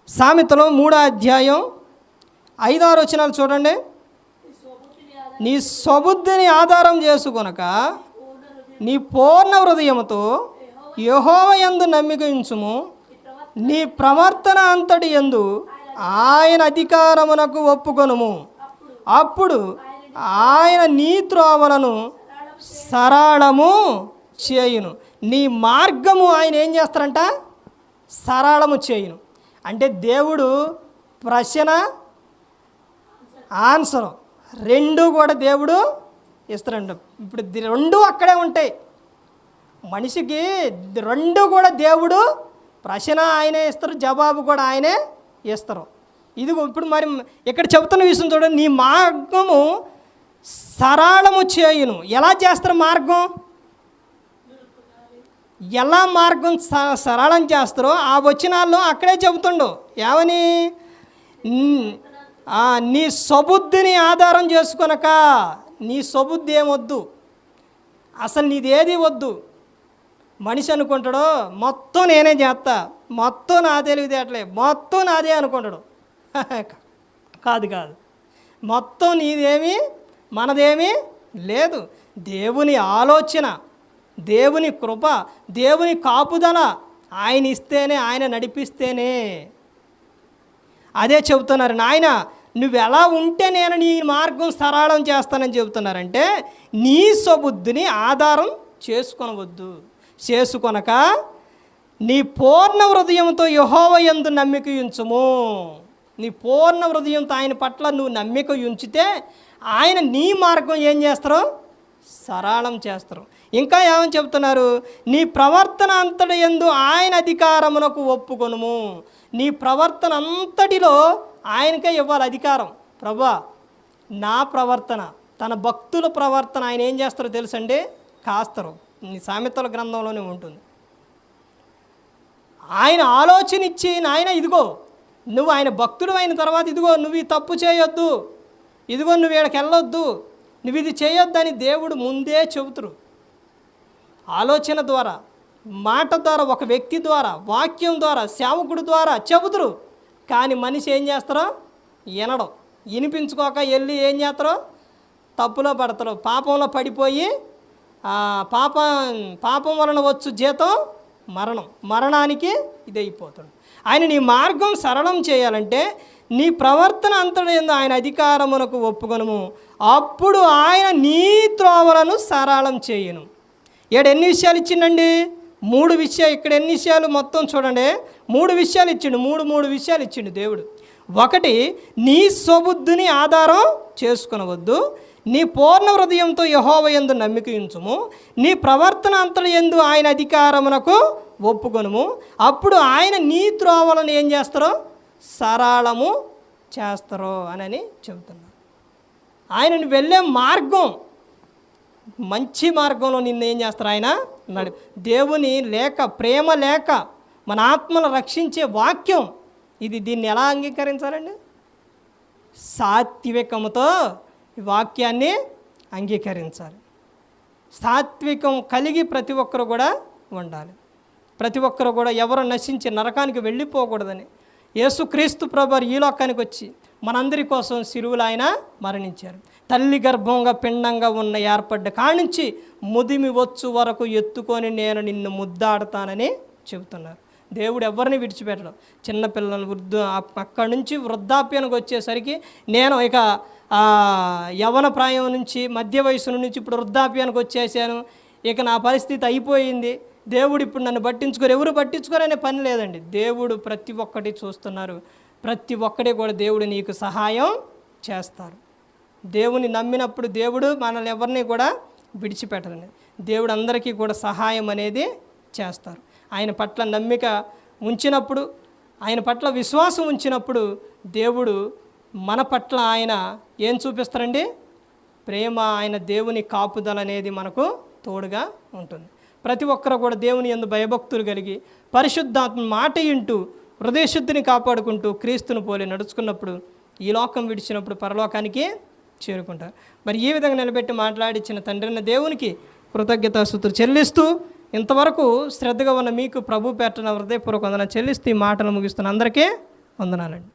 సామెతలు 3వ అధ్యాయం 5-6 వచనాలు చూడండి. నీ స్వబుద్ధిని ఆధారం చేసుకొనక నీ పూర్ణ హృదయముతో యెహోవా యందు నమ్మిక ఉంచుము. నీ ప్రవర్తన అంతటి యందు ఆయన అధికారమునకు ఒప్పుకొనుము. అప్పుడు ఆయన నీ త్రోవలను సరళము చేయును. నీ మార్గము ఆయన ఏం చేస్తారంట? సరళము చేయును. అంటే దేవుడు ప్రశ్న ఆన్సర్ రెండు కూడా దేవుడు ఇస్తారంట. ఇప్పుడు రెండు అక్కడే ఉంటాయి. మనిషికి రెండు కూడా దేవుడు ప్రశ్న ఆయనే ఇస్తారు, జవాబు కూడా ఆయనే ఇస్తారు. ఇది ఇప్పుడు మరి ఇక్కడ చెబుతున్న విషయం చూడండి. నీ మార్గము సరళము చేయును. ఎలా చేస్తారు మార్గం? ఎలా మార్గం సరళం చేస్తారో ఆ వచనాల్లో అక్కడే చెబుతుండు. ఏమని? నీ స్వబుద్ధిని ఆధారం చేసుకొనక. నీ స్వబుద్ధి ఏమొద్దు, అసలు నీదేది వద్దు. మనిషి అనుకుంటాడు మొత్తం నేనే చేస్తా, మొత్తం నా తెలివితేటలే, మొత్తం నాదే అనుకుంటాడు. కాదు కాదు, మొత్తం నీదేమి మనదేమీ లేదు. దేవుని ఆలోచన, దేవుని కృప, దేవుని కాపుదల ఆయన ఇస్తేనే, ఆయన నడిపిస్తేనే. అదే చెబుతున్నారు. నాయన నువ్వు ఎలా ఉంటే నేను నీ మార్గం సరళం చేస్తానని చెబుతున్నారంటే నీ స్వబుద్ధిని ఆధారం చేసుకొనవద్దు. చేసుకొనక నీ పూర్ణ హృదయంతో యెహోవా యందు నమ్మిక ఉంచుము. నీ పూర్ణ హృదయంతో ఆయన పట్ల నువ్వు నమ్మిక ఉంచితే ఆయన నీ మార్గం ఏం చేస్తారు? సరళం చేస్తారు. ఇంకా ఏమని చెప్తున్నారు? నీ ప్రవర్తన అంతటి యందు ఆయన అధికారమునకు ఒప్పుకొనుము. నీ ప్రవర్తన అంతటిలో ఆయనకే ఇవ్వాలి అధికారం. ప్రభా నా ప్రవర్తన, తన భక్తుల ప్రవర్తన ఆయన ఏం చేస్తారో తెలుసండి? కాస్తారు. సామెతల గ్రంథంలోనే ఉంటుంది. ఆయన ఆలోచన ఇచ్చి నాయన ఇదిగో నువ్వు ఆయన భక్తుడు అయిన తర్వాత ఇదిగో నువ్వు ఈ తప్పు చేయొద్దు, ఇదిగో నువ్వు వీళ్ళకి వెళ్ళొద్దు, నువ్వు ఇది చేయొద్దని దేవుడు ముందే చెబుతురు. ఆలోచన ద్వారా, మాట ద్వారా, ఒక వ్యక్తి ద్వారా, వాక్యం ద్వారా, సేవకుడు ద్వారా చెబుతురు. కానీ మనిషి ఏం చేస్తారో వినడం, వినిపించుకోక వెళ్ళి ఏం చేస్తారో తప్పులో పడతారు, పాపంలో పడిపోయి పాపం వలన వచ్చు జీతం మరణం, మరణానికి ఇది అయిపోతుంది. ఆయన నీ మార్గం సరళం చేయాలంటే నీ ప్రవర్తన అంతటి యందు ఆయన అధికారమునకు ఒప్పుకొనుము. అప్పుడు ఆయన నీ త్రోవలను సరళం చేయును. ఎన్ని విషయాలు ఇచ్చిండండి? 3 విషయాలు. ఇక్కడ ఎన్ని విషయాలు మొత్తం చూడండి. 3 విషయాలు ఇచ్చిండు. మూడు విషయాలు ఇచ్చిండు దేవుడు. ఒకటి, నీ స్వబుద్ధిని ఆధారం చేసుకొనవద్దు. నీ పూర్ణ హృదయంతో యెహోవా యందు నమ్మిక ఉంచుము. నీ ప్రవర్తన అంతటి యందు ఆయన అధికారమునకు ఒప్పుకొనుము. అప్పుడు ఆయన నీ త్రోవలను ఏం చేస్తారో సరళము చేస్తారో అని చెబుతున్నారు. ఆయన వెళ్ళే మార్గం మంచి మార్గంలో నిన్ను ఏం చేస్తారు? ఆయన దేవుని లేక, ప్రేమ లేక, మన ఆత్మను రక్షించే వాక్యం ఇది. దీన్ని ఎలా అంగీకరించాలండి? సాత్వికముతో ఈ వాక్యాన్ని అంగీకరించాలి. సాత్వికం కలిగి ప్రతి ఒక్కరు కూడా ఉండాలి. ప్రతి ఒక్కరు కూడా ఎవరు నశించి నరకానికి వెళ్ళిపోకూడదని యేసుక్రీస్తు ప్రభువారు ఈ లోకానికి వచ్చి మనందరి కోసం సిలువలో ఆయన మరణించారు. తల్లి గర్భంగా పిండంగా ఉన్న ఏర్పడ్డ కానించి ముదిమి వచ్చు వరకు ఎత్తుకొని నేను నిన్ను ముద్దాడుతానని చెబుతున్నారు. దేవుడు ఎవరిని విడిచిపెట్టడు. చిన్నపిల్లలు అక్కడి నుంచి వృద్ధాప్యానికి వచ్చేసరికి నేను ఇక యవ్వన ప్రాయం నుంచి మధ్య వయసు నుంచి ఇప్పుడు వృద్ధాప్యానికి వచ్చేసాను, ఇక నా పరిస్థితి అయిపోయింది, దేవుడు ఇప్పుడు నన్ను పట్టించుకోరు, ఎవరు పట్టించుకోరనే పని లేదండి. దేవుడు ప్రతి ఒక్కటి చూస్తున్నారు. ప్రతి ఒక్కటి కూడా దేవుడు నీకు సహాయం చేస్తారు. దేవుని నమ్మినప్పుడు దేవుడు మనల్ని ఎవరిని కూడా విడిచిపెట్టరండి. దేవుడు అందరికీ కూడా సహాయం అనేది చేస్తారు. ఆయన పట్ల నమ్మిక ఉంచినప్పుడు, ఆయన పట్ల విశ్వాసం ఉంచినప్పుడు దేవుడు మన పట్ల ఆయన ఏం చూపిస్తారండి? ప్రేమ, ఆయన దేవుని కాపుదల అనేది మనకు తోడుగా ఉంటుంది. ప్రతి ఒక్కరు కూడా దేవుని యందు భయభక్తులు కలిగి పరిశుద్ధాత్మ మాట వింటూ హృదయశుద్ధిని కాపాడుకుంటూ క్రీస్తును పోలి నడుచుకున్నప్పుడు ఈ లోకం విడిచినప్పుడు పరలోకానికి చేరుకుంటారు. మరి ఈ విధంగా నిలబెట్టి మాట్లాడించిన తండ్రిన దేవునికి కృతజ్ఞతాస్తుతులు చెల్లిస్తూ ఇంతవరకు శ్రద్ధగా ఉన్న మీకు ప్రభు పేటన హృదయపూర్వక వందనాలు చెల్లిస్తూ ఈ మాటలు ముగిస్తున్న అందరికీ వందనాలండి.